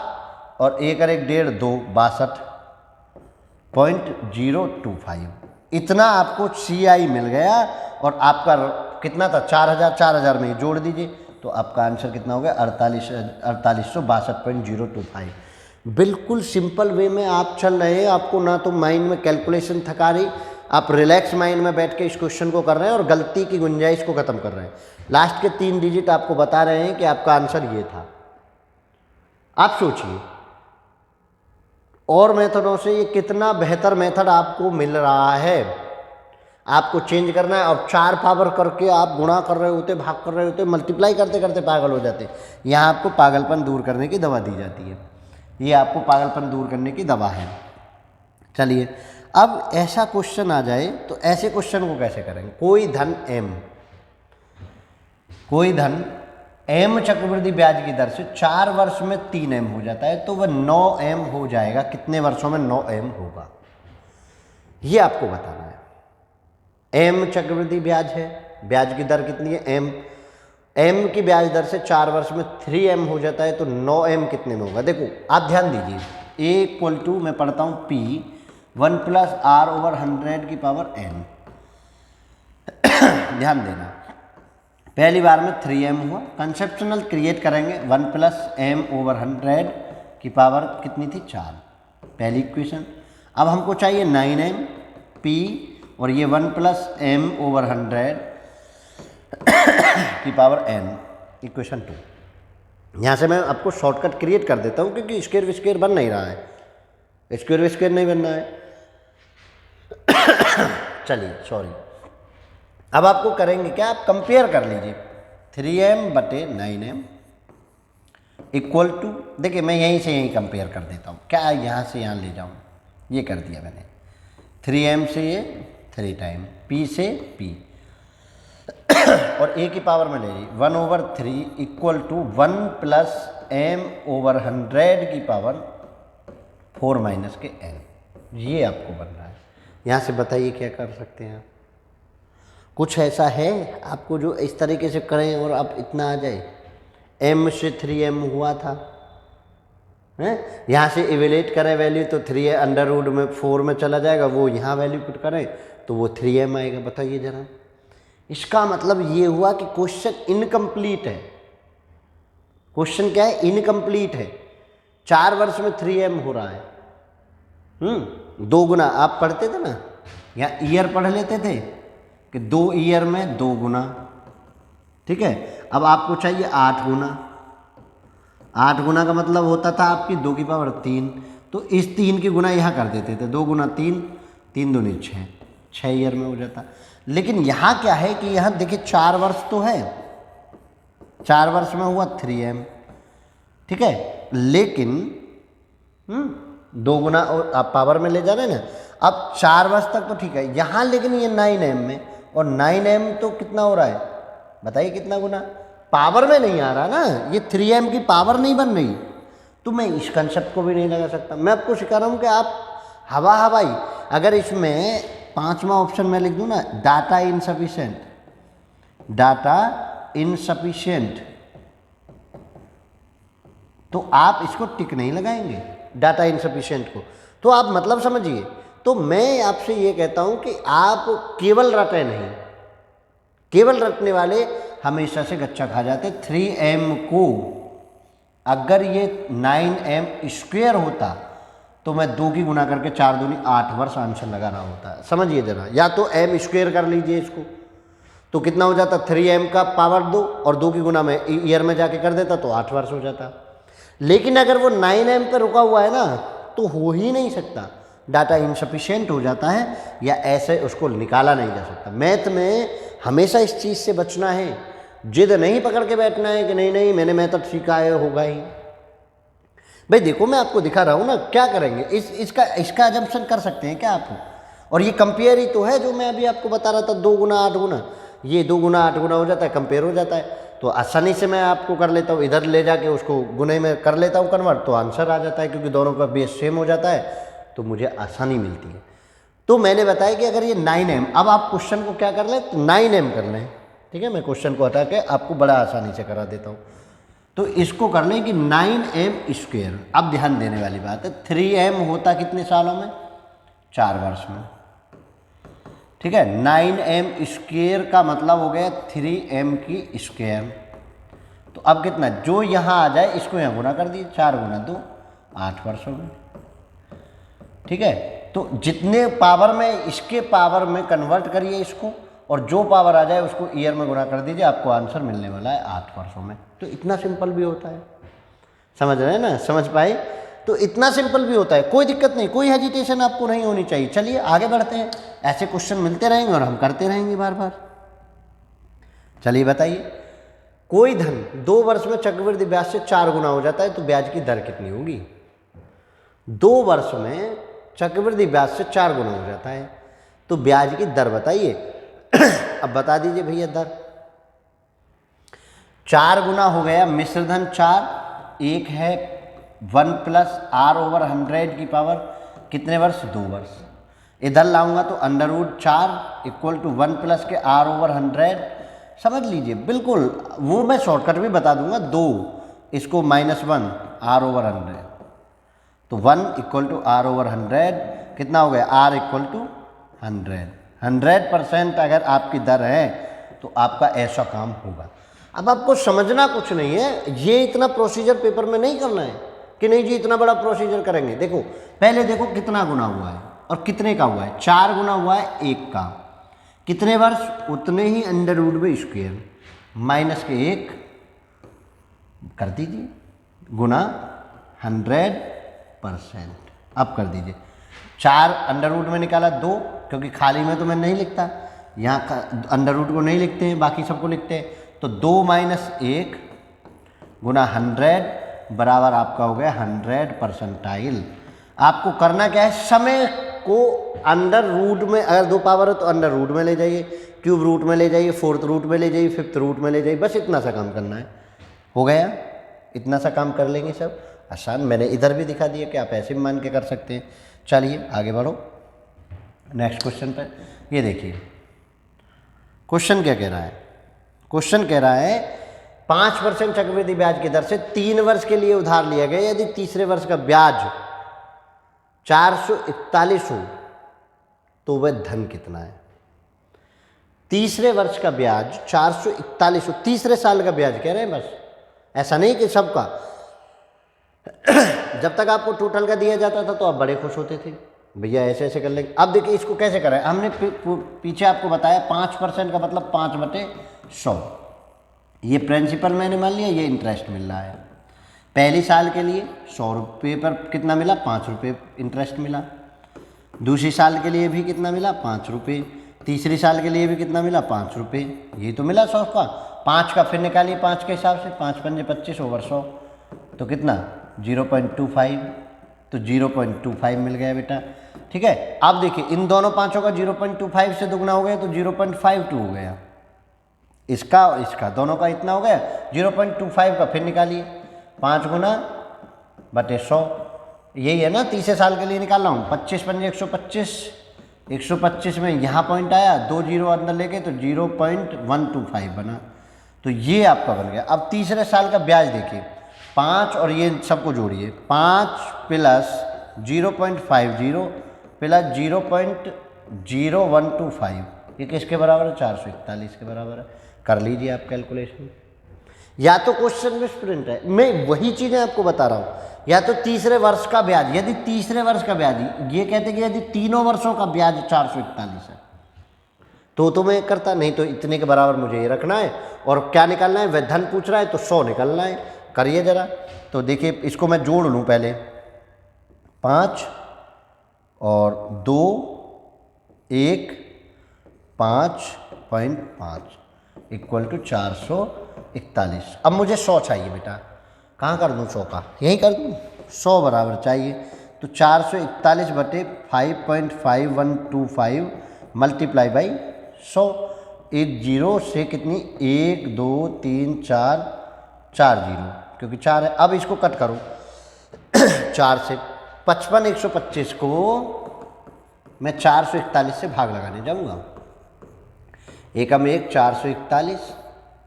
और 1 और 1 1.5 2 62.025, इतना आपको CI मिल गया। और आपका कितना था 4000, 4000 में ही जोड़ दीजिए तो आपका आंसर कितना हो गया 4862.025। बिल्कुल सिंपल वे में आप चल रहे हैं, आपको ना तो माइंड में कैलकुलेशन थका रही, आप रिलैक्स माइंड में बैठ के इस क्वेश्चन को कर रहे हैं और गलती की गुंजाइश को ख़त्म कर रहे हैं। लास्ट के 3 डिजिट आपको बता रहे हैं कि आपका आंसर ये था। आप सोचिए और मेथडों से ये कितना बेहतर मेथड आपको मिल रहा है। आपको चेंज करना है और 4 पावर करके आप गुणा कर रहे होते, भाग कर रहे होते, मल्टीप्लाई करते करते पागल हो जाते। यहाँ आपको पागलपन दूर करने की दवा दी जाती है, ये आपको पागलपन दूर करने की दवा है। चलिए अब ऐसा क्वेश्चन आ जाए तो ऐसे क्वेश्चन को कैसे करेंगे। कोई धन m चक्रवृद्धि ब्याज की दर से 4 वर्ष में 3m हो जाता है, तो वह 9m हो जाएगा। कितने वर्षों में 9m होगा, ये आपको बताना है। m चक्रवृद्धि ब्याज है, ब्याज की दर कितनी है m की ब्याज दर से 4 वर्ष में 3m हो जाता है, तो 9m कितने में होगा। देखो आप ध्यान दीजिए, a इक्वल टू मैं पढ़ता हूँ p 1 + r/100 की पावर n। ध्यान देना, पहली बार में 3m हुआ, कंसेप्शनल क्रिएट करेंगे 1 + m/100 की पावर कितनी थी 4, पहली इक्वेशन। अब हमको चाहिए 9m p और ये 1 + m/100 की पावर n, इक्वेशन 2। यहाँ से मैं आपको शॉर्टकट क्रिएट कर देता हूँ क्योंकि स्क्वायर विस्क्वायर बन नहीं रहा है, स्क्वायर विस्क्वायर नहीं बनना है। चलिए सॉरी, अब आपको करेंगे क्या, आप कंपेयर कर लीजिए 3m/9m इक्वल टू, देखिए मैं यहीं से यहीं कंपेयर कर देता हूँ, क्या यहाँ से यहाँ ले जाऊँ, ये कर दिया मैंने। 3m से ये 3 टाइम, p से p और a की पावर में ले ली 1/3 इक्वल टू 1 + m/100 की पावर 4 - के n, ये आपको बन रहा है। यहाँ से बताइए क्या कर सकते हैं आप। कुछ ऐसा है आपको जो इस तरीके से करें और आप इतना आ जाए, m से 3m हुआ था, हैं यहाँ से इवेलेट करें वैल्यू तो 3 √ में 4 में चला जाएगा, वो यहाँ वैल्यू पुट करें तो वो 3m आएगा। बताइए जरा, इसका मतलब ये हुआ कि क्वेश्चन इनकम्प्लीट है। क्वेश्चन क्या है, इनकम्प्लीट है। 4 वर्ष में 3m हो रहा है, 2 गुना। आप पढ़ते थे ना, या ईयर पढ़ लेते थे कि 2 ईयर में 2 गुना, ठीक है। अब आपको चाहिए 8 गुना। 8 गुना का मतलब होता था आपकी 2 की पावर 3, तो इस 3 की गुना यहाँ कर देते थे, 2 गुना 3, 3 दूनी 6, 6 ईयर में हो जाता। लेकिन यहाँ क्या है कि यहाँ देखिए 4 वर्ष तो है, 4 वर्ष में हुआ 3m, ठीक है। लेकिन 2 गुना और आप पावर में ले जा रहे हैं ना, अब 4 वर्ष तक तो ठीक है यहाँ, लेकिन ये 9m में, और 9m तो कितना हो रहा है बताइए, कितना गुना, पावर में नहीं आ रहा ना, ये 3m की पावर नहीं बन रही, तो मैं इस कंसेप्ट को भी नहीं लगा सकता। मैं आपको सिखा रहा हूँ कि आप हवाई, अगर इसमें 5वां ऑप्शन मैं लिख दूँ ना, डाटा इनसफिशिएंट, तो आप इसको टिक नहीं लगाएंगे डाटा इनसफिशिएंट को, तो आप मतलब समझिए। तो मैं आपसे ये कहता हूँ कि आप केवल रटे नहीं, केवल रटने वाले हमेशा से गच्चा खा जाते। 3m को अगर ये 9m² होता तो मैं 2 की गुना करके 4 दूनी 8 वर्ष आंसर लगा रहा होता। समझिए जरा, या तो m² कर लीजिए इसको, तो कितना हो जाता 3m का पावर 2 और 2 की गुना में ईयर में जाके कर देता तो 8 वर्ष हो जाता। लेकिन अगर वो 9m पे रुका हुआ है ना, तो हो ही नहीं सकता, डाटा इनसफिशिएंट हो जाता है, या ऐसे उसको निकाला नहीं जा सकता। मैथ में हमेशा इस चीज़ से बचना है, जिद नहीं पकड़ के बैठना है कि नहीं नहीं मैंने मेथड सीखा है, होगा ही। भाई देखो मैं आपको दिखा रहा हूँ ना, क्या करेंगे, इसका अजम्पशन कर सकते हैं क्या आप, और ये कंपेयर ही तो है जो मैं अभी आपको बता रहा था, 2 गुना 8 गुना। ये 2 गुना 8 गुना हो जाता है, कंपेयर हो जाता है। तो आसानी से मैं आपको कर लेता हूँ, इधर ले जाके उसको गुने में कर लेता हूँ कन्वर्ट, तो आंसर आ जाता है, क्योंकि दोनों का बेस सेम हो जाता है, तो मुझे आसानी मिलती है। तो मैंने बताया कि अगर ये 9m, अब आप क्वेश्चन को क्या कर लें, तो 9m कर लें, ठीक है। मैं क्वेश्चन को हटा के आपको बड़ा आसानी से करा देता हूँ। तो इसको कर लें कि 9m²। अब ध्यान देने वाली बात है, 3m होता कितने सालों में, 4 वर्ष में, ठीक है। 9m² का मतलब हो गया 3m²। तो अब कितना, जो यहाँ आ जाए इसको यहाँ गुना कर दीजिए, 4 गुना 2 8 वर्षों में, ठीक है। तो जितने पावर में इसके पावर में कन्वर्ट करिए इसको, और जो पावर आ जाए उसको ईयर में गुना कर दीजिए, आपको आंसर मिलने वाला है 8 वर्षों में। तो इतना सिंपल भी होता है, समझ रहे हैं ना, समझ पाए। तो इतना सिंपल भी होता है, कोई दिक्कत नहीं, कोई हेजिटेशन आपको नहीं होनी चाहिए। चलिए आगे बढ़ते हैं, ऐसे क्वेश्चन मिलते रहेंगे और हम करते रहेंगे बार बार। चलिए बताइए, कोई धन 2 वर्ष में चक्रवृद्धि ब्याज से 4 गुना हो जाता है, तो ब्याज की दर कितनी होगी। 2 वर्ष में चक्रवृद्धि ब्याज से 4 गुना हो जाता है, तो ब्याज की दर बताइए। अब बता दीजिए भैया दर। 4 गुना हो गया मिश्र धन 4, एक है 1 + r/100 की पावर कितने वर्ष, 2 वर्ष। इधर लाऊंगा तो √4 = 1 + के r/100, समझ लीजिए बिल्कुल। वो मैं शॉर्टकट भी बता दूंगा, 2 इसको -1 r/100, तो 1 = r/100 कितना हो गया, r = 100। 100% अगर आपकी दर है तो आपका ऐसा काम होगा। अब आपको समझना कुछ नहीं है, ये इतना प्रोसीजर पेपर में नहीं करना है कि नहीं जी इतना बड़ा प्रोसीजर करेंगे। देखो पहले देखो कितना गुना हुआ है और कितने का हुआ है, 4 गुना हुआ है 1 का, कितने वर्ष, उतने ही √² माइनस के 1 कर दीजिए गुना 100%। अब कर दीजिए, 4 अंडर में निकाला 2, क्योंकि खाली में तो मैं नहीं लिखता, यहाँ अंडर रूट को नहीं लिखते हैं, बाकी सबको लिखते हैं। तो 2 - 1 गुना 100 बराबर आपका हो गया 100%। आपको करना क्या है, समय को अंडर रूट में, अगर 2 पावर है तो अंडर रूट में ले जाइए, क्यूब रूट में ले जाइए, 4th रूट में ले जाइए, 5th रूट में ले जाइए, बस इतना सा काम करना है, हो गया। इतना सा काम कर लेंगे, सब आसान। मैंने इधर भी दिखा दिया कि आप ऐसे भी मान के कर सकते हैं। चलिए आगे बढ़ो नेक्स्ट क्वेश्चन पर। ये देखिए क्वेश्चन क्या कह रहा है, क्वेश्चन कह रहा है 5% चक्रवृद्धि ब्याज की दर से 3 वर्ष के लिए उधार लिया गया, यदि तीसरे वर्ष का ब्याज 441 हो तो वह धन कितना है। तीसरे वर्ष का ब्याज 441 हो, तीसरे साल का ब्याज कह रहे हैं, बस ऐसा नहीं कि सबका। जब तक आपको टोटल का दिया जाता था तो आप बड़े खुश होते थे, भैया ऐसे ऐसे कर लेंगे। अब देखिए इसको कैसे करें, हमने पीछे आपको बताया 5% का मतलब 5/100। ये प्रिंसिपल मैंने मान लिया, ये इंटरेस्ट मिल रहा है। पहली साल के लिए 100 रुपये पर कितना मिला, 5 रुपये इंटरेस्ट मिला। दूसरी साल के लिए भी कितना मिला, 5 रुपये। तीसरी साल के लिए भी कितना मिला, 5 रुपये। ये तो मिला 100 का। 5 का फिर निकालिए 5 के हिसाब से, 5 × 5 = 25 ओवर 100, तो कितना 0.25, तो 0.25 मिल गया बेटा, ठीक है। अब देखिए इन दोनों पाँचों का 0.25 से दुगना हो गया तो 0.52 हो गया, इसका और इसका दोनों का इतना हो गया 0.25 का। फिर निकालिए 5 गुना बटे 100, यही है ना तीसरे साल के लिए निकाल रहा हूँ। 25 × 5 = 125, 125 में यहाँ पॉइंट आया, 2 जीरो अंदर लेके तो 0.125 बना, तो ये आपका बन गया। अब तीसरे साल का ब्याज देखिए, 5 और ये सबको जोड़िए, 5 + 0.50 + 0.0125, ये किसके बराबर है, 441 के बराबर है। कर लीजिए आप कैलकुलेशन। या तो क्वेश्चन में स्प्रिंट है, मैं वही चीज़ें आपको बता रहा हूँ, या तो तीसरे वर्ष का ब्याज, यदि तीसरे वर्ष का ब्याज, ये कहते कि यदि तीनों वर्षों का ब्याज 441 है तो मैं करता, नहीं तो इतने के बराबर मुझे ये रखना है। और क्या निकालना है, वह धन पूछ रहा है तो 100 निकालना है। करिए जरा, तो देखिए इसको मैं जोड़ लूँ पहले, 5 और 2 1 5.5 = 441। अब मुझे 100 चाहिए बेटा, कहाँ कर दूँ 100 का, यहीं कर दूँ, 100 बराबर चाहिए। तो 441/5.5125 × 100, एक जीरो से कितनी, 1 2 3 4, 4 जीरो, क्योंकि 4 है। अब इसको कट करो 4 से, 55 125 को मैं 441 से भाग लगाने जाऊंगा। एकम 1 441,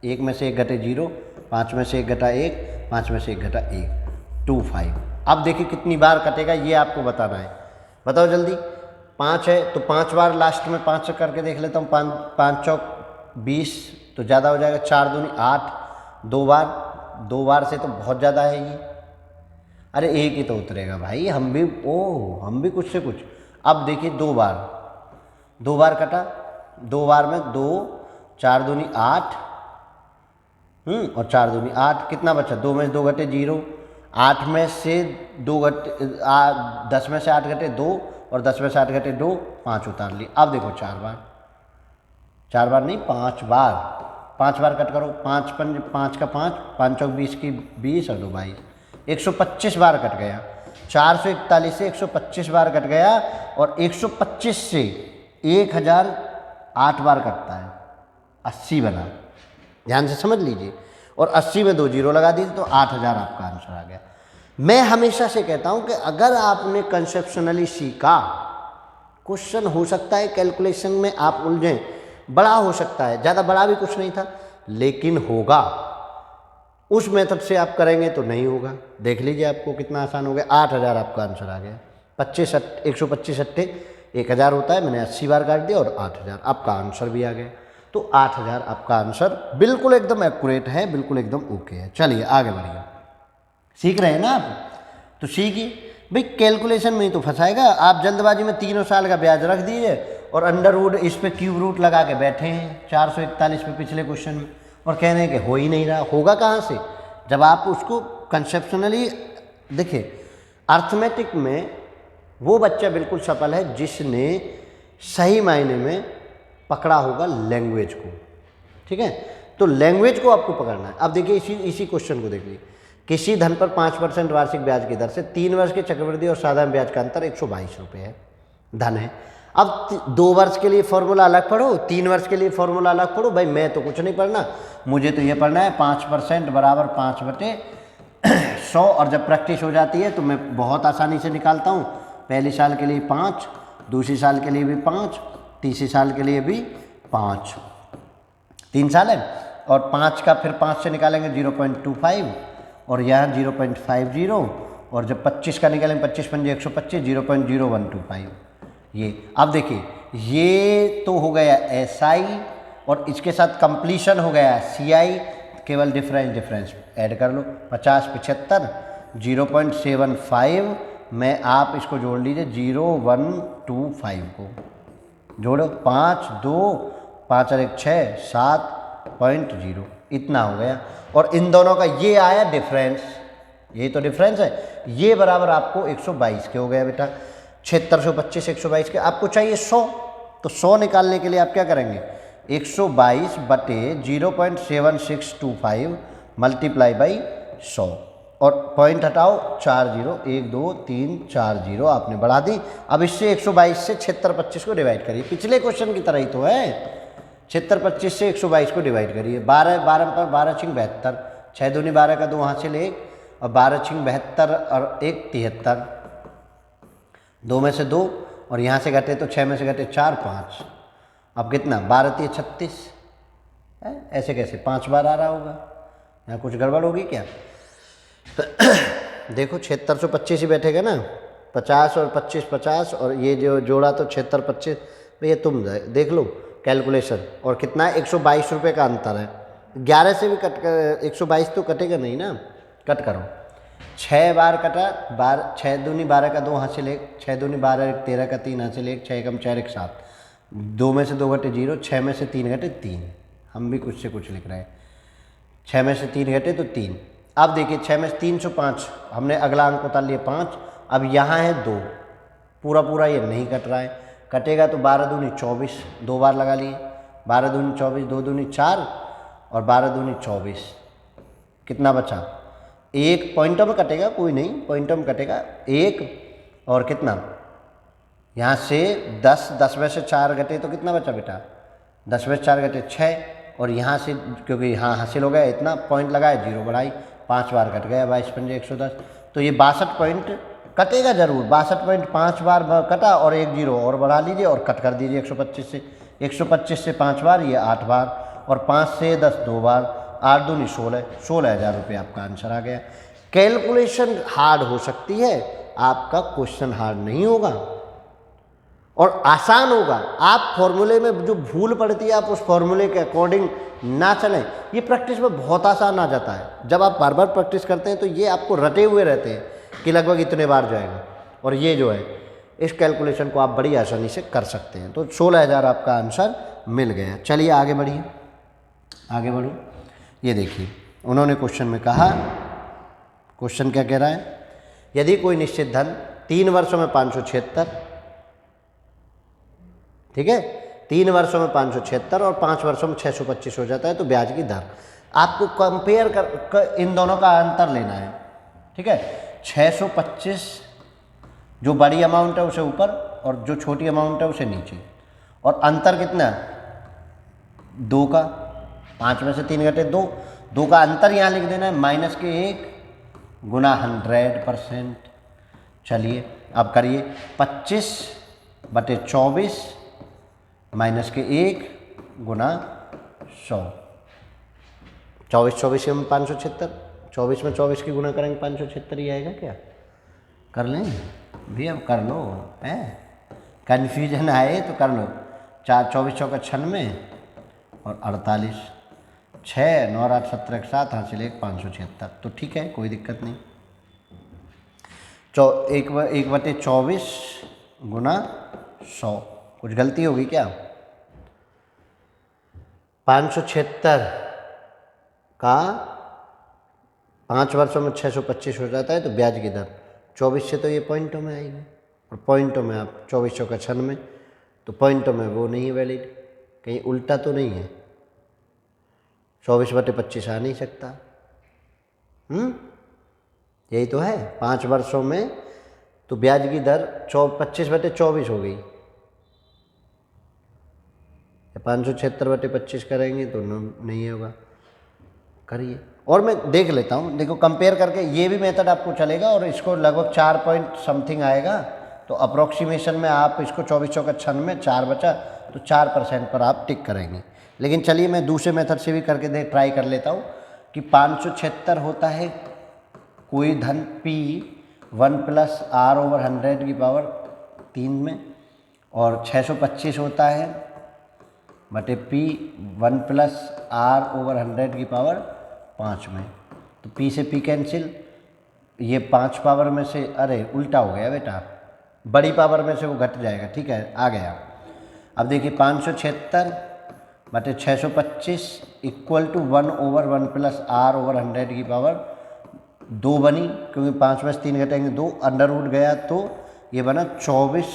1 में से 1 घटे 0, 5 में से 1 घटा 1, 5 में से 1 घटा 1, 25। अब देखिए कितनी बार कटेगा ये आपको बताना है, बताओ जल्दी। 5 है तो 5 बार लास्ट में 5 से करके देख लेता हूँ। 5 चौक 20 तो ज़्यादा हो जाएगा, 4 दूनी 8, 2 बार से तो बहुत ज़्यादा है ये। अरे एक ही तो उतरेगा भाई, हम भी कुछ से कुछ। अब देखिए 2 बार कटा, 2 बार में 2, 4 दूनी 8, और 4 दूनी 8, कितना बचा, 2 में से 2 घटे 0, 8 में से 2 घटे 10 में से 8 घटे 2, और 10 में से 8 घटे 2, 5 उतार लिए। अब देखो 4 बार नहीं 5 बार, 5 बार कट करो, 5 का 5, 5 चौक 20 की 20 और 2 22, 125 बार कट गया। 441 से 125 बार कट गया, और 125 से 1008 बार कटता है, 80 बना, ध्यान से समझ लीजिए। और 80 में 2 जीरो लगा दीजिए तो 8000 आपका आंसर आ गया। मैं हमेशा से कहता हूं कि अगर आपने कंसेप्शनली सीखा, क्वेश्चन हो सकता है कैलकुलेशन में आप उलझें, बड़ा हो सकता है, ज़्यादा बड़ा भी कुछ नहीं था, लेकिन होगा। उस मेथड से आप करेंगे तो नहीं होगा। देख लीजिए आपको कितना आसान हो गया, 8000 आपका आंसर आ गया। 125 अट्ठे 1000 होता है, मैंने 80 बार काट दिया और 8000 आपका आंसर भी आ गया। तो 8000 आपका आंसर बिल्कुल एकदम एक्यूरेट है, बिल्कुल एकदम ओके है। चलिए आगे बढ़िए, सीख रहे हैं ना आप, तो सीखिए भाई। कैलकुलेशन में ही तो फंसाएगा। आप जल्दबाजी में 3 साल का ब्याज रख दीजिए और अंडर रूट इस पे क्यूब रूट लगा के बैठे हैं 441 पे पिछले क्वेश्चन में, और कह रहे हैं कि हो ही नहीं रहा। होगा कहाँ से, जब आप उसको कंसेप्शनली देखिए। अर्थमेटिक में वो बच्चा बिल्कुल सफल है जिसने सही मायने में पकड़ा होगा लैंग्वेज को, ठीक है। तो लैंग्वेज को आपको पकड़ना है। अब देखिए इसी क्वेश्चन को देखिए। किसी धन पर 5% वार्षिक ब्याज की दर से 3 वर्ष के चक्रवृद्धि और साधारण ब्याज का अंतर 122 रुपये है, धन है। अब 2 वर्ष के लिए फॉर्मूला अलग पढ़ो, 3 वर्ष के लिए फॉर्मूला अलग पढ़ो। भाई मैं तो कुछ नहीं पढ़ना, मुझे तो ये पढ़ना है 5% बराबर 5/100। और जब प्रैक्टिस हो जाती है तो मैं बहुत आसानी से निकालता हूँ। पहले साल के लिए 5, दूसरी साल के लिए भी 5, तीसरे साल के लिए भी 5, 3 साल है। और 5 का फिर 5 से निकालेंगे 0.25, और यहाँ 0.50, और जब 25 का निकालेंगे 25 पंजे 125, 0.0125 ये। अब देखिए ये तो हो गया SI, और इसके साथ कंप्लीशन हो गया CI। केवल डिफरेंस ऐड कर लो, 50 75 0.75 में आप इसको जोड़ लीजिए 0125 को जोड़ो, 5 2 5 और 1 6 7.0 इतना हो गया। और इन दोनों का ये आया डिफरेंस, ये तो डिफरेंस है, ये बराबर आपको 122 के हो गया बेटा। 7625 122 के, आपको चाहिए 100, तो 100 निकालने के लिए आप क्या करेंगे, 122 बटे 0.7625 मल्टीप्लाई बाई 100, और पॉइंट हटाओ 4 0, 1 2 3 4 0 आपने बढ़ा दी। अब इससे 122 से 7625 को डिवाइड करिए, पिछले क्वेश्चन की तरह ही तो है। 7625 से 122 को डिवाइड करिए, 12 पर 12 छिंग 72, 6 दूनी 12 का 2 हासिल 1, और 12 छिंग 72 और 1 73, 2 में से 2, और यहाँ से घटे तो 6 में से घटे 4 5। अब कितना, 12 3 36 है, ऐसे कैसे 5 बार आ रहा होगा, यहाँ कुछ गड़बड़ होगी क्या। देखो 7625 ही बैठेगा ना, 50 और 25 50, और ये जो जोड़ा तो 76 25, भैया तुम देख लो कैलकुलेशन। और कितना है, 122 रुपये का अंतर है। 11 से भी कट कर 122 तो कटेगा नहीं ना, कट करो। 6 बार कटा, 6 दूनी 12 का 2 हासिल 1, 6 दूनी 12 1 13 का 3 हासिल 1, 6 कम 4 1 7, 2 में से 2 घटे 0, 6 में से 3 घटे 3, हम भी कुछ से कुछ लिख रहे हैं। 6 में से 3 घटे तो 3। अब देखिए 6 में से 305, हमने अगला अंक उतार लिया 5। अब यहाँ है 2, पूरा ये नहीं कट रहा है, कटेगा तो 12 दूनी 24, 2 बार लगा लिए, 12 दूनी 24, 2 दूनी 4, और 12 दूनी 24, कितना बचा, 1 पॉइंटों में कटेगा, कोई नहीं पॉइंटों में कटेगा 1, और कितना यहाँ से 10 में से 4 घटे तो कितना बचा बेटा, 10 में 4 घटे 6, और यहाँ से क्योंकि यहाँ हासिल हो गया इतना पॉइंट लगाया, 0 बढ़ाई, 5 बार कट गया, 22 पंजे 110, तो ये 62 पॉइंट कटेगा जरूर। 62 पॉइंट 5 बार कटा और 1 0 और बढ़ा लीजिए और कट कर दीजिए 125 से। 125 से 5 बार, ये 8 बार, और 5 से 10 2 बार, 8 दूनी 16, 16,000 रुपये आपका आंसर आ गया। कैलकुलेशन हार्ड हो सकती है, आपका क्वेश्चन हार्ड नहीं होगा और आसान होगा। आप फॉर्मूले में जो भूल पड़ती है, आप उस फॉर्मूले के अकॉर्डिंग ना चलें। ये प्रैक्टिस में बहुत आसान आ जाता है। जब आप बार बार प्रैक्टिस करते हैं तो ये आपको रटे हुए रहते हैं कि लगभग इतने बार जाएगा, और ये जो है इस कैलकुलेशन को आप बड़ी आसानी से कर सकते हैं। तो 16,000 आपका आंसर मिल गया। चलिए आगे बढ़िए, आगे बढ़ो। ये देखिए उन्होंने क्वेश्चन में कहा, क्वेश्चन क्या कह रहा है, यदि कोई निश्चित धन 3 वर्षों में 576, ठीक है, 3 वर्षों में 576 और 5 वर्षों में 625 हो जाता है, तो ब्याज की दर आपको कंपेयर कर इन दोनों का अंतर लेना है। ठीक है, 625 जो बड़ी अमाउंट है उसे ऊपर और जो छोटी अमाउंट है उसे नीचे, और अंतर कितना है 2 का, 5 में से 3 घटे 2, 2 का अंतर यहाँ लिख देना है माइनस के 1 गुना 100%। चलिए अब करिए 25/24 माइनस के 1 गुना 100। 24 में 576, 24 में 24 की गुना करेंगे 576 ही आएगा क्या? कर लें भी, अब कर लो, है कन्फ्यूजन आए तो कर लो। 24 चौका 96 और 48, 6 9 8 17 7 हासिल 1 576, तो ठीक है कोई दिक्कत नहीं। 1/24 गुना 100, कुछ गलती होगी क्या? 576 का 5 वर्षों में 625 हो जाता है, तो ब्याज की दर 24 से तो ये पॉइंटों में आएगी, और पॉइंटों में आप 24 चौका 96, तो पॉइंटों में वो नहीं है वैलिड, कहीं उल्टा तो नहीं है, 24/25 आ नहीं सकता। यही तो है, 5 वर्षों में तो ब्याज की दर 25/24 हो गई। 576/25 करेंगे तो नहीं होगा, करिए। और मैं देख लेता हूँ, देखो कंपेयर करके ये भी मेथड आपको चलेगा, और इसको लगभग 4 पॉइंट समथिंग आएगा, तो अप्रोक्सीमेशन में आप इसको 24 चौका 96 4 बचा, तो 4% पर आप टिक करेंगे। लेकिन चलिए मैं दूसरे मेथड से भी करके ट्राई कर लेता हूँ कि 576 होता है कोई धन P 1 + R/100 की पावर 3 में, और 625 होता है बटे P 1 + R/100 की पावर 5 में, तो P से P कैंसिल, ये 5 पावर में से, अरे उल्टा हो गया बेटा, बड़ी पावर में से वो घट जाएगा, ठीक है आ गया। अब देखिए 576 बटे 625 इक्वल टू 1/1 + R/100 की पावर 2 बनी, क्योंकि 5 में से 3 घटेंगे 2, अंडर रूट गया तो ये बना 24,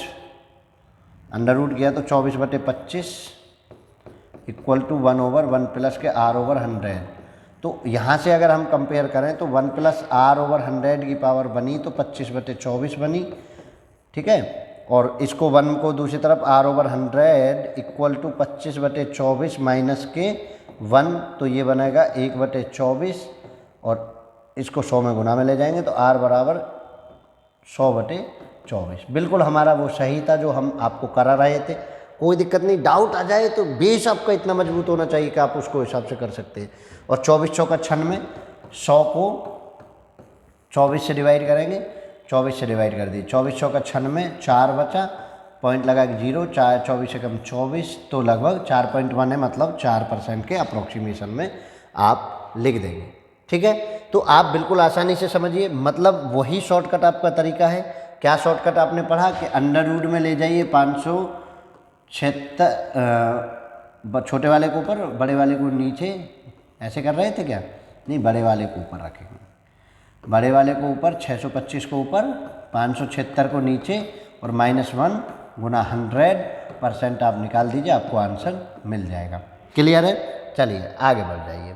अंडर रूट गया तो 24/25 इक्वल टू 1/1 प्लस के R/100। तो यहाँ से अगर हम कंपेयर करें तो 1 + R/100 की पावर बनी तो 25/24 बनी, ठीक है, और इसको 1 को दूसरी तरफ R/100 इक्वल टू 25/24 माइनस के 1, तो ये बनेगा 1/24, और इसको 100 में गुना में ले जाएंगे तो R बराबर 100/24। बिल्कुल हमारा वो सही था जो हम आपको करा रहे थे, कोई दिक्कत नहीं। डाउट आ जाए तो बेस आपका इतना मजबूत होना चाहिए कि आप उसको हिसाब से कर सकते हैं। और 24 चौका 96, 100 को 24 से डिवाइड करेंगे, 24 से डिवाइड कर दी, 24 चौका 96, 4 बचा, पॉइंट लगा 0, 4 24 से कम 24, तो लगभग 4.1 है, मतलब 4% के अप्रोक्सीमेशन में आप लिख देंगे, ठीक है। तो आप बिल्कुल आसानी से समझिए, मतलब वही शॉर्टकट आपका तरीका है। क्या शॉर्टकट आपने पढ़ा कि अंडर रूट में ले जाइए 576, छोटे वाले को ऊपर बड़े वाले को नीचे, ऐसे कर रहे थे क्या? नहीं, बड़े वाले को ऊपर रखेंगे, बड़े वाले को ऊपर, 625 को ऊपर, 576 को नीचे, और -1 गुना 100% आप निकाल दीजिए, आपको आंसर मिल जाएगा। क्लियर है? चलिए आगे बढ़ जाइए।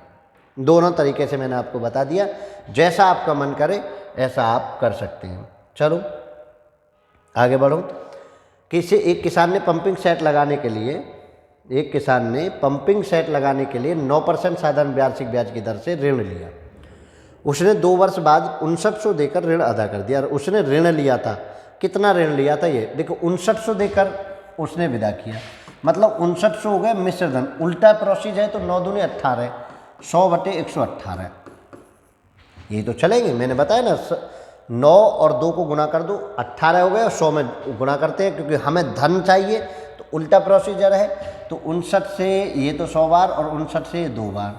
दोनों तरीके से मैंने आपको बता दिया, जैसा आपका मन करे ऐसा आप कर सकते हैं। चलो आगे बढ़ो। कि एक किसान ने पंपिंग सेट लगाने के लिए एक किसान ने पंपिंग सेट लगाने के लिए 9% साधारण वार्षिक ब्याज की दर से ऋण लिया। उसने 2 वर्ष बाद 5900 देकर ऋण अदा कर दिया। और उसने ऋण लिया था, कितना ऋण लिया था ये देखो, 5900 देकर उसने विदा किया, मतलब 5900 हो गया मिश्र धन। उल्टा प्रोसीज है तो 9 दूनी 18, 100/118, यही तो चलेंगे। मैंने बताया ना, 9 और 2 को गुना कर दो, 18 हो गए, और 100 में गुना करते हैं क्योंकि हमें धन चाहिए, तो उल्टा प्रोसीजर है। तो 59 से ये तो 100 बार, और 59 से 2 बार,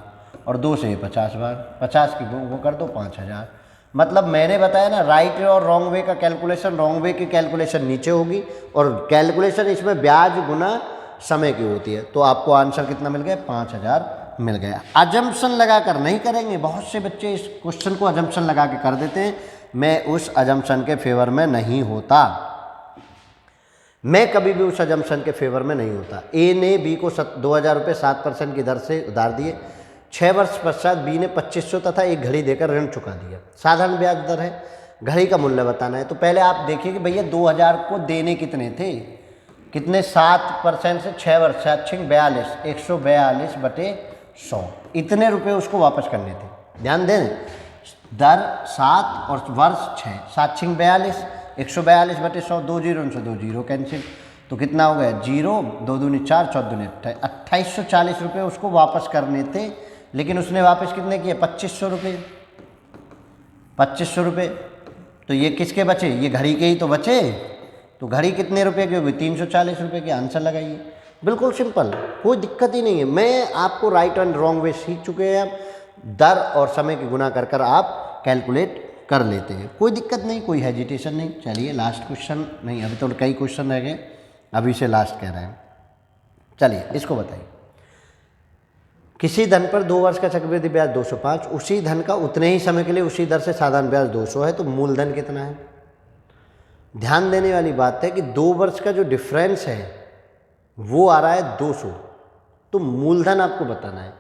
और 2 से 50 बार, 50 की वो कर दो 5000। मतलब मैंने बताया ना, राइट और रॉन्ग वे का कैलकुलेशन, रॉन्ग वे की कैलकुलेशन नीचे होगी, और कैलकुलेशन इसमें ब्याज गुना समय की होती है। तो आपको आंसर कितना मिल गया? 5000 मिल गया। अजम्पशन लगाकर नहीं करेंगे, बहुत से बच्चे इस क्वेश्चन को अजम्पशन लगा के कर देते हैं। मैं उस अजम्पशन के फेवर में नहीं होता, मैं कभी भी उस अजम्पशन के फेवर में नहीं होता। ए ने बी को 2000 रुपये 7% की दर से उधार दिए। 6 वर्ष पश्चात बी ने 2500 तथा एक घड़ी देकर ऋण चुका दिया। साधारण ब्याज दर है, घड़ी का मूल्य बताना है। तो पहले आप देखिए कि भैया 2000 को देने कितने थे, कितने? 7% से 6 वर्ष 42, 142/100, इतने रुपए उसको वापस करने थे। ध्यान दें, दर 7 और वर्ष 6, 7 6 42, 142/100, 2 जीरो उनसे 2 जीरो कैंसिल, तो कितना हो गया? 0, 2 दूनी 4, 4 दूनी 2840 रुपये उसको वापस करने थे। लेकिन उसने वापस कितने किए? 2500 रुपये, 2500 रुपये। तो ये किसके बचे? ये घड़ी के ही तो बचे। तो घड़ी कितने रुपए की होगी? 340 रुपये की। आंसर लगाइए, बिल्कुल सिंपल, कोई दिक्कत ही नहीं है। मैं आपको राइट एंड रॉन्ग वे सीख चुके हैं, दर और समय की गुना कर कर आप कैलकुलेट कर लेते हैं, कोई दिक्कत नहीं, कोई हेजिटेशन नहीं। चलिए लास्ट क्वेश्चन, नहीं अभी तो कई क्वेश्चन रह गए, अभी से लास्ट कह रहे हैं। चलिए इसको बताइए, किसी धन पर 2 वर्ष का चक्रवृद्धि ब्याज 205, उसी धन का उतने ही समय के लिए उसी दर से साधारण ब्याज 200 है, तो मूलधन कितना है? ध्यान देने वाली बात है कि 2 वर्ष का जो डिफरेंस है वो आ रहा है 200, तो मूलधन आपको बताना है।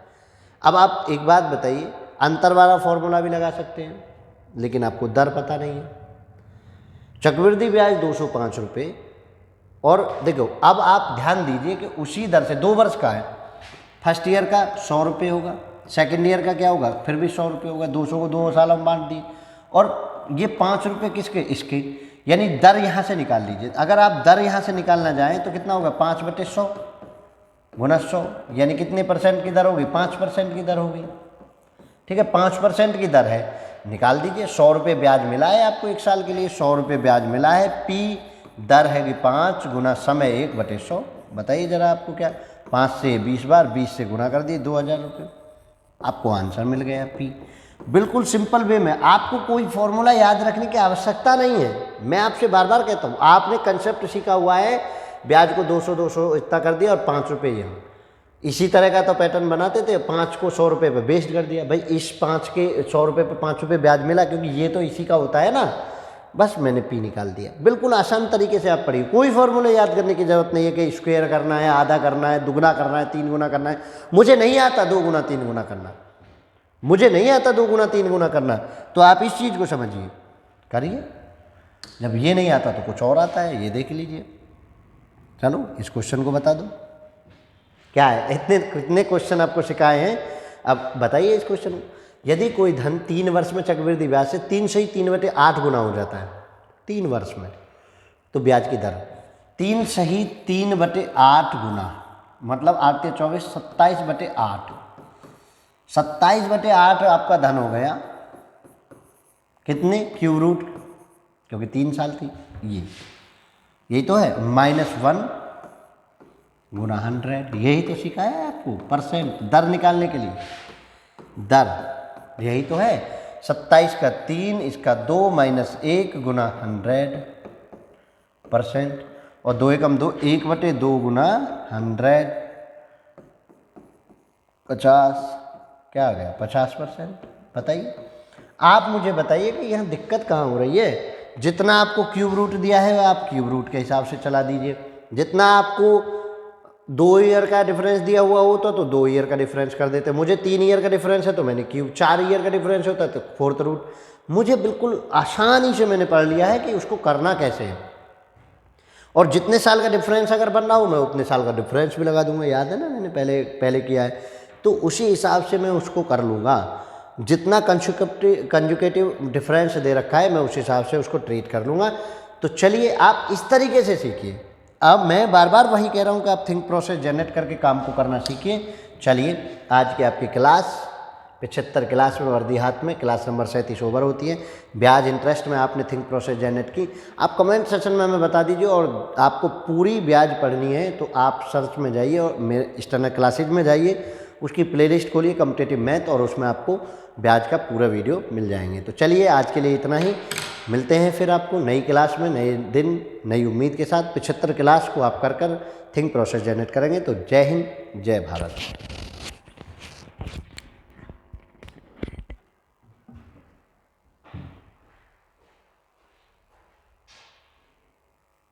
अब आप एक बात बताइए, अंतर वाला फॉर्मूला भी लगा सकते हैं, लेकिन आपको दर पता नहीं है। चक्रवृद्धि ब्याज 205 रुपये, और देखो अब आप ध्यान दीजिए कि उसी दर से 2 वर्ष का है, फर्स्ट ईयर का 100 रुपये होगा, सेकेंड ईयर का क्या होगा? फिर भी 100 रुपये होगा, 200 को 2 सालों में बांट दिए, और ये 5 रुपये किसके? इसके। यानी दर यहाँ से निकाल लीजिए। अगर आप दर यहाँ से निकालना जाएँ तो कितना होगा? 5/100 गुना 100, यानी कितने परसेंट की दर होगी? 5% की दर होगी। ठीक है, 5% की दर है, निकाल दीजिए। 100 रुपये ब्याज मिला है आपको 1 साल के लिए, 100 रुपये ब्याज मिला है। पी दर है कि 5 गुना समय 1/100। बताइए जरा आपको क्या? 5 से 20 बार, 20 से गुना कर दिए 2000 रुपये, आपको आंसर मिल गया पी। बिल्कुल सिंपल वे में, आपको कोई फॉर्मूला याद रखने की आवश्यकता नहीं है। मैं आपसे बार बार कहता हूँ, आपने कंसेप्ट सीखा हुआ है, ब्याज को 200 इतना कर दिया और 5 रुपये यहाँ। इसी तरह का तो पैटर्न बनाते थे, 5 को 100 रुपये पे बेस्ड कर दिया। भाई इस 5 के 100 रुपये पे 5 रुपये ब्याज मिला, क्योंकि ये तो इसी का होता है ना, बस मैंने पी निकाल दिया। बिल्कुल आसान तरीके से आप पढ़िए, कोई फॉर्मूले याद करने की जरूरत नहीं है कि स्क्वायर करना है, आधा करना है, दुगना करना है, 3 गुना करना है। मुझे नहीं आता 2 गुना 3 गुना करना, मुझे नहीं आता 2 गुना 3 गुना करना, तो आप इस चीज़ को समझिए, करिए। जब ये नहीं आता तो कुछ और आता है, ये देख लीजिए। चलो इस क्वेश्चन को बता दो क्या है। इतने कितने क्वेश्चन आपको सिखाए हैं, अब बताइए इस क्वेश्चन को। यदि कोई धन 3 वर्ष में चक्रवृद्धि ब्याज से 3 से ही 3/8 गुना हो जाता है 3 वर्ष में, तो ब्याज की दर 3 से ही 3/8 गुना, मतलब 8 के 24, 27/8, 27/8 आपका धन हो गया कितने? क्यूब रूट, क्योंकि 3 साल थी, यही तो है, -1 गुना 100। यही तो सिखाया है आपको परसेंट, दर निकालने के लिए। दर यही तो है, 27 का 3, इसका 2, -1 गुना 100%, और 2 एकम 2, 1/2 गुना 100, 50, क्या आ गया? 50%। बताइए, आप मुझे बताइए कि यहाँ दिक्कत कहाँ हो रही है। जितना आपको क्यूब रूट दिया है आप क्यूब रूट के हिसाब से चला दीजिए, जितना आपको 2 ईयर का डिफरेंस दिया हुआ होता तो 2 ईयर का डिफरेंस कर देते। मुझे 3 ईयर का डिफरेंस है तो मैंने क्यूब, 4 ईयर का डिफरेंस होता है तो 4th रूट। मुझे बिल्कुल आसानी से मैंने पढ़ लिया है कि उसको करना कैसे है। और जितने साल का डिफरेंस अगर बन रहा हो मैं उतने साल का डिफरेंस भी लगा दूंगा। याद है ना, मैंने पहले पहले किया है, तो उसी हिसाब से मैं उसको कर लूँगा। जितना कंजुकेटिव डिफरेंस दे रखा है मैं उस हिसाब से उसको ट्रीट कर लूँगा। तो चलिए आप इस तरीके से सीखिए। अब मैं बार बार वही कह रहा हूँ कि आप थिंक प्रोसेस जनरेट करके काम को करना सीखिए। चलिए आज की आपकी क्लास 75 क्लास में वर्दी हाथ में क्लास नंबर 37 ओवर होती है। ब्याज इंटरेस्ट में आपने थिंक प्रोसेस जनरेट की। आप कमेंट सेक्शन में हमें बता दीजिए, और आपको पूरी ब्याज पढ़नी है तो आप सर्च में जाइए और मेरे स्टैंडर्ड क्लासेज में जाइए, उसकी प्लेलिस्ट खोलिए कॉम्पिटिटिव मैथ, और उसमें आपको ब्याज का पूरा वीडियो मिल जाएंगे। तो चलिए आज के लिए इतना ही, मिलते हैं फिर आपको नई क्लास में, नए दिन नई उम्मीद के साथ। 75 क्लास को आप कर थिंक प्रोसेस जनरेट करेंगे। तो जय हिंद, जय भारत।